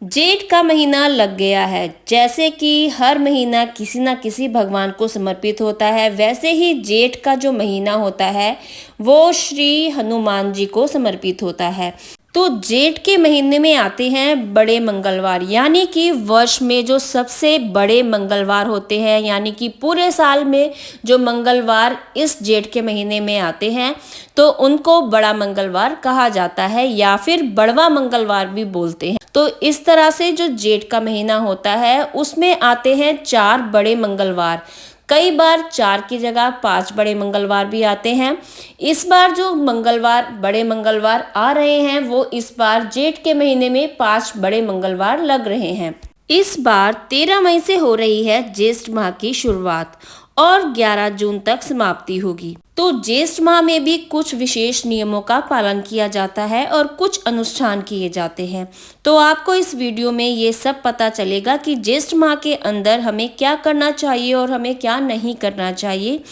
जेठ का महीना लग गया है। जैसे कि हर महीना किसी ना किसी भगवान को समर्पित होता है, वैसे ही जेठ का जो महीना होता है वो श्री हनुमान जी को समर्पित होता है। तो जेठ के महीने में आते हैं बड़े मंगलवार, यानी कि वर्ष में जो सबसे बड़े मंगलवार होते हैं, यानी कि पूरे साल में जो मंगलवार इस जेठ के महीने में आते हैं तो उनको बड़ा मंगलवार कहा जाता है या फिर बड़वा मंगलवार भी बोलते हैं। तो इस तरह से जो जेठ का महीना होता है उसमें आते हैं 4 बड़े मंगलवार। कई बार 4 की जगह 5 बड़े मंगलवार भी आते हैं। इस बार जो बड़े मंगलवार आ रहे हैं वो इस बार जेठ के महीने में 5 बड़े मंगलवार लग रहे हैं। इस बार 13 मई से हो रही है ज्येष्ठ माह की शुरुआत और 11 जून तक समाप्ति होगी। तो ज्येष्ठ माह में भी कुछ विशेष नियमों का पालन किया जाता है और कुछ अनुष्ठान किए जाते हैं। तो आपको इस वीडियो में ये सब पता चलेगा कि ज्येष्ठ माह के अंदर हमें क्या करना चाहिए और हमें क्या नहीं करना चाहिए,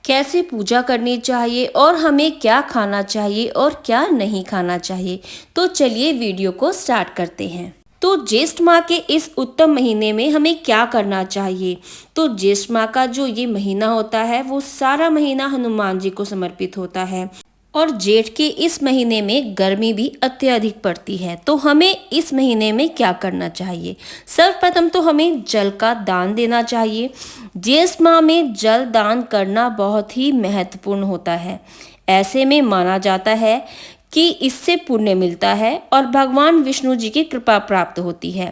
कैसे पूजा करनी चाहिए और हमें क्या खाना चाहिए और क्या नहीं खाना चाहिए। तो चलिए वीडियो को स्टार्ट करते हैं। तो ज्येष्ठ माह के इस उत्तम महीने में हमें क्या करना चाहिए। तो ज्येष्ठ माह का जो ये महीना होता है वो सारा महीना हनुमान जी को समर्पित होता है और जेठ के इस महीने में गर्मी भी अत्यधिक पड़ती है। तो हमें इस महीने में क्या करना चाहिए। सर्वप्रथम तो हमें जल का दान देना चाहिए। ज्येष्ठ माह में जल दान करना बहुत ही महत्वपूर्ण होता है। ऐसे में माना जाता है कि इससे पुण्य मिलता है और भगवान विष्णु जी की कृपा प्राप्त होती है।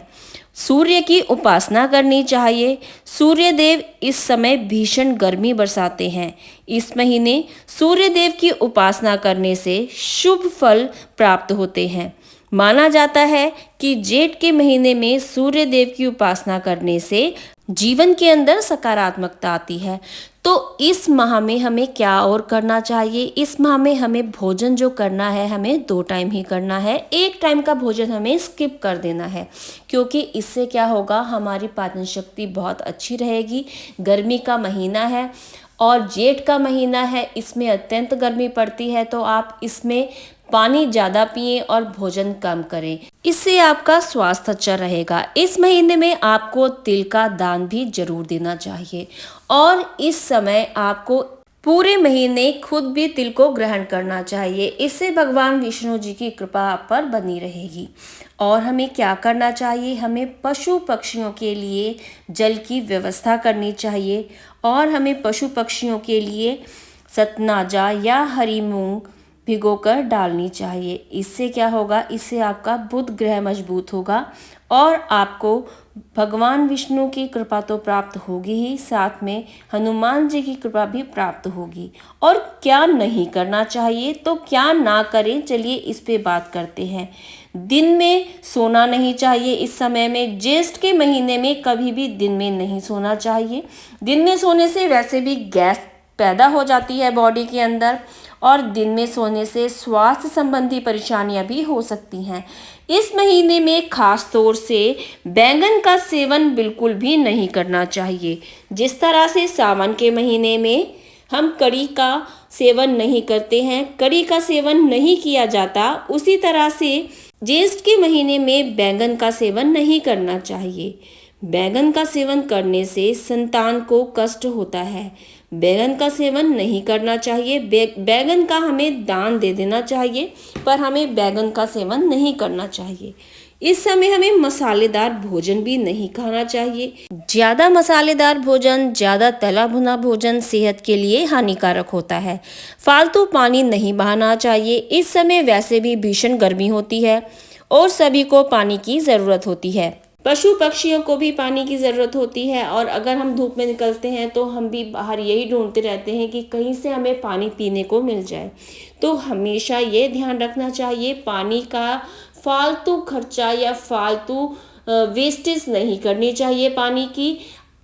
सूर्य की उपासना करनी चाहिए। सूर्य देव इस समय भीषण गर्मी बरसाते हैं। इस महीने सूर्य देव की उपासना करने से शुभ फल प्राप्त होते हैं। माना जाता है कि जेठ के महीने में सूर्य देव की उपासना करने से जीवन के अंदर सकारात्मकता आती है। तो इस माह में हमें क्या और करना चाहिए। इस माह में हमें भोजन जो करना है हमें 2 टाइम ही करना है। 1 टाइम का भोजन हमें स्किप कर देना है, क्योंकि इससे क्या होगा, हमारी पाचन शक्ति बहुत अच्छी रहेगी। गर्मी का महीना है और जेठ का महीना है, इसमें अत्यंत गर्मी पड़ती है। तो आप इसमें पानी ज़्यादा पिएं और भोजन कम करें, इससे आपका स्वास्थ्य अच्छा रहेगा। इस महीने में आपको तिल का दान भी जरूर देना चाहिए और इस समय आपको पूरे महीने खुद भी तिल को ग्रहण करना चाहिए। इससे भगवान विष्णु जी की कृपा आप पर बनी रहेगी। और हमें क्या करना चाहिए, हमें पशु पक्षियों के लिए जल की व्यवस्था करनी चाहिए और हमें पशु पक्षियों के लिए सतनाजा या हरी मूंग भिगोकर डालनी चाहिए। इससे क्या होगा, इससे आपका बुध ग्रह मजबूत होगा और आपको भगवान विष्णु की कृपा तो प्राप्त होगी ही, साथ में हनुमान जी की कृपा भी प्राप्त होगी। और क्या नहीं करना चाहिए, तो क्या ना करें, चलिए इस पे बात करते हैं। दिन में सोना नहीं चाहिए। इस समय में ज्येष्ठ के महीने में कभी भी दिन में नहीं सोना चाहिए। दिन में सोने से वैसे भी गैस पैदा हो जाती है बॉडी के अंदर और दिन में सोने से स्वास्थ्य संबंधी परेशानियां भी हो सकती हैं। इस महीने में खास तौर से बैंगन का सेवन बिल्कुल भी नहीं करना चाहिए। जिस तरह से सावन के महीने में हम कड़ी का सेवन नहीं करते हैं, कड़ी का सेवन नहीं किया जाता, उसी तरह से ज्येष्ठ के महीने में बैंगन का सेवन नहीं करना चाहिए। बैंगन का सेवन करने से संतान को कष्ट होता है। बैंगन का सेवन नहीं करना चाहिए। बैंगन का हमें दान दे देना चाहिए, पर हमें बैंगन का सेवन नहीं करना चाहिए। इस समय हमें मसालेदार भोजन भी नहीं खाना चाहिए। ज़्यादा मसालेदार भोजन, ज़्यादा तला भुना भोजन सेहत के लिए हानिकारक होता है। फालतू पानी नहीं बहाना चाहिए। इस समय वैसे भी भीषण गर्मी होती है और सभी को पानी की ज़रूरत होती है। पशु पक्षियों को भी पानी की ज़रूरत होती है और अगर हम धूप में निकलते हैं तो हम भी बाहर यही ढूंढते रहते हैं कि कहीं से हमें पानी पीने को मिल जाए। तो हमेशा ये ध्यान रखना चाहिए, पानी का फालतू खर्चा या फालतू वेस्टेज नहीं करनी चाहिए पानी की।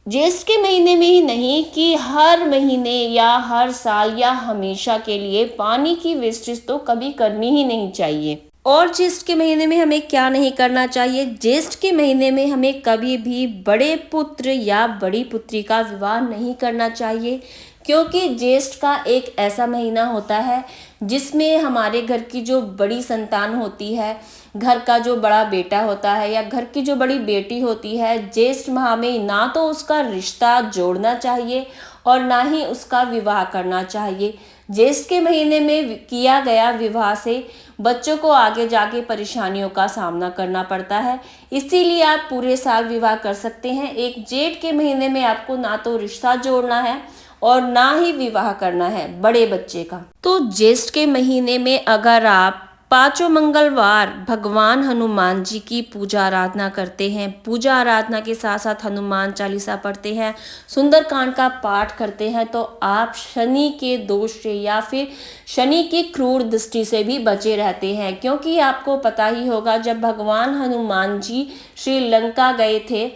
ज्येष्ठ के महीने में ही नहीं कि हर महीने या हर साल या हमेशा के लिए पानी की वेस्टेज तो कभी करनी ही नहीं चाहिए। और ज्येष्ठ के महीने में हमें क्या नहीं करना चाहिए, ज्येष्ठ के महीने में हमें कभी भी बड़े पुत्र या बड़ी पुत्री का विवाह नहीं करना चाहिए, क्योंकि ज्येष्ठ का एक ऐसा महीना होता है जिसमें हमारे घर की जो बड़ी संतान होती है घर का जो बड़ा बेटा होता है या घर की जो बड़ी बेटी होती है, ज्येष्ठ माह में ना तो उसका रिश्ता जोड़ना चाहिए और ना ही उसका विवाह करना चाहिए। ज्येष्ठ के महीने में किया गया विवाह से बच्चों को आगे जाके परेशानियों का सामना करना पड़ता है, इसीलिए आप पूरे साल विवाह कर सकते हैं। एक जेठ के महीने में आपको ना तो रिश्ता जोड़ना है और ना ही विवाह करना है बड़े बच्चे का। तो ज्येष्ठ के महीने में अगर आप पांचों मंगलवार भगवान हनुमान जी की पूजा आराधना करते हैं, पूजा आराधना के साथ साथ हनुमान चालीसा पढ़ते हैं, सुंदरकांड का पाठ करते हैं, तो आप शनि के दोष से या फिर शनि की क्रूर दृष्टि से भी बचे रहते हैं। क्योंकि आपको पता ही होगा, जब भगवान हनुमान जी श्रीलंका गए थे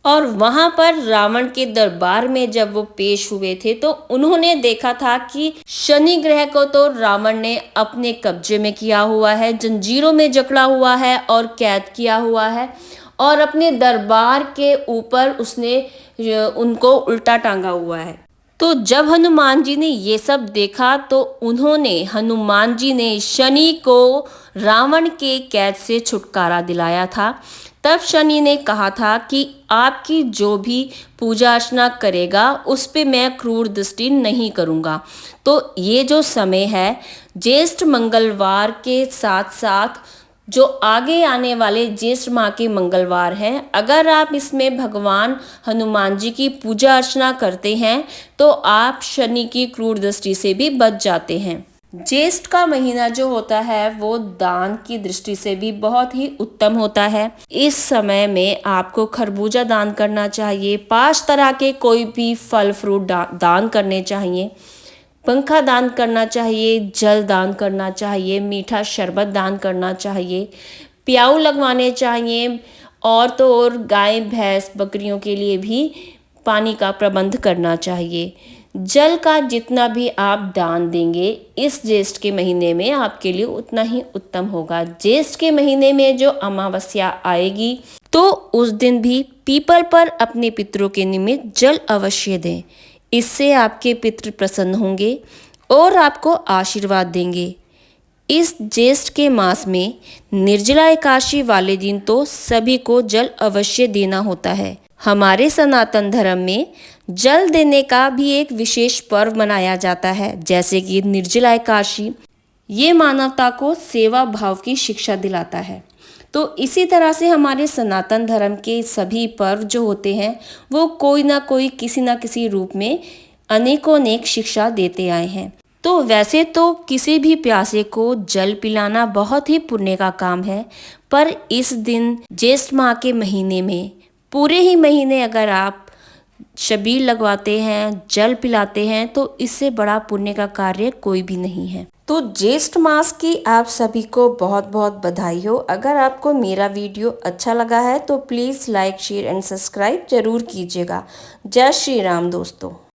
और वहां पर रावण के दरबार में जब वो पेश हुए थे, तो उन्होंने देखा था कि शनि ग्रह को तो रावण ने अपने कब्जे में किया हुआ है, जंजीरों में जकड़ा हुआ है और कैद किया हुआ है, और अपने दरबार के ऊपर उसने उनको उल्टा टांगा हुआ है। तो जब हनुमान जी ने ये सब देखा, तो हनुमान जी ने शनि को रावण के कैद से छुटकारा दिलाया था। तब शनि ने कहा था कि आपकी जो भी पूजा अर्चना करेगा उस पे मैं क्रूर दृष्टि नहीं करूँगा। तो ये जो समय है, ज्येष्ठ मंगलवार के साथ साथ जो आगे आने वाले ज्येष्ठ माह के मंगलवार हैं, अगर आप इसमें भगवान हनुमान जी की पूजा अर्चना करते हैं तो आप शनि की क्रूर दृष्टि से भी बच जाते हैं। ज्येष्ठ का महीना जो होता है वो दान की दृष्टि से भी बहुत ही उत्तम होता है। इस समय में आपको खरबूजा दान करना चाहिए, 5 तरह के कोई भी फल फ्रूट दान करने चाहिए, पंखा दान करना चाहिए, जल दान करना चाहिए, मीठा शरबत दान करना चाहिए, प्याऊ लगवाने चाहिए, और तो और गाय भैंस बकरियों के लिए भी पानी का प्रबंध करना चाहिए। जल का जितना भी आप दान देंगे इस ज्येष्ठ के महीने में आपके लिए उतना ही उत्तम होगा। ज्येष्ठ के महीने में जो अमावस्या आएगी, तो उस दिन भी पीपल पर अपने पितरों के निमित्त जल अवश्य दें। इससे आपके पितृ प्रसन्न होंगे और आपको आशीर्वाद देंगे। इस ज्येष्ठ के मास में निर्जला एकादशी वाले दिन तो सभी को जल अवश्य देना होता है। हमारे सनातन धर्म में जल देने का भी एक विशेष पर्व मनाया जाता है, जैसे कि निर्जला एकादशी। ये मानवता को सेवा भाव की शिक्षा दिलाता है। तो इसी तरह से हमारे सनातन धर्म के सभी पर्व जो होते हैं वो कोई ना कोई किसी ना किसी रूप में अनेकों अनेक शिक्षा देते आए हैं। तो वैसे तो किसी भी प्यासे को जल पिलाना बहुत ही पुण्य का काम है, पर इस दिन ज्येष्ठ माह के महीने में पूरे ही महीने अगर आप शबील लगवाते हैं, जल पिलाते हैं, तो इससे बड़ा पुण्य का कार्य कोई भी नहीं है। तो ज्येष्ठ मास की आप सभी को बहुत बहुत बधाई हो। अगर आपको मेरा वीडियो अच्छा लगा है तो please like, share and subscribe जरूर कीजिएगा। जय श्री राम दोस्तों।